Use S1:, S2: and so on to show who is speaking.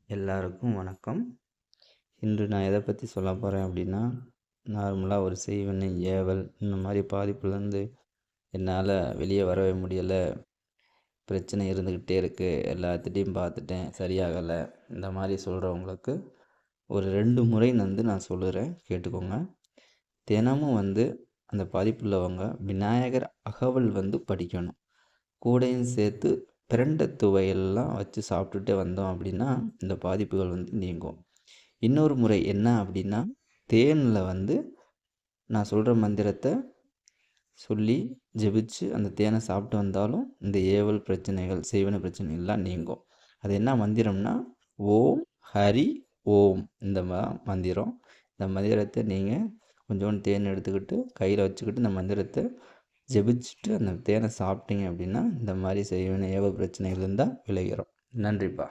S1: எல்லாருக்கும் வணக்கம். இன்று நான் எதை பற்றி சொல்ல போகிறேன் அப்படின்னா, நார்மலாக ஒரு செய்வினை, ஏவல் இந்த மாதிரி பாதிப்புலேருந்து என்னால் வெளியே வரவே முடியலை, பிரச்சனை இருந்துக்கிட்டே இருக்குது, எல்லாத்திட்டையும் பார்த்துட்டேன் சரியாகலை, இந்த மாதிரி சொல்கிறவங்களுக்கு ஒரு 2 முறை நான் சொல்லுறேன், கேட்டுக்கோங்க. தினமும் அந்த பாதிப்புள்ளவங்க விநாயகர் அகவல் படிக்கணும். கூடையும் சேர்த்து பிரண்ட துவையெல்லாம் வச்சு சாப்பிட்டுட்டே வந்தோம் அப்படின்னா இந்த பாதிப்புகள் நீங்கும். இன்னொரு முறை என்ன அப்படின்னா, தேனில் நான் சொல்கிற மந்திரத்தை சொல்லி ஜெபிச்சு அந்த தேனை சாப்பிட்டு வந்தாலும் இந்த ஏவல் பிரச்சனைகள், செய்வன பிரச்சனைகள்லாம் நீங்கும். அது என்ன மந்திரம்னா, ஓம் ஹரி ஓம். இந்த மந்திரம். இந்த மந்திரத்தை நீங்கள் கொஞ்சோண்டு தேன் எடுத்துக்கிட்டு கையில் வச்சுக்கிட்டு இந்த மந்திரத்தை ஜெபிச்சுட்டு அந்த தேனை சாப்பிட்டீங்க அப்படின்னா இந்த மாதிரி செய்வன ஏவல் பிரச்சனைகள் இருந்தால் விளைகிறோம். நன்றிப்பா.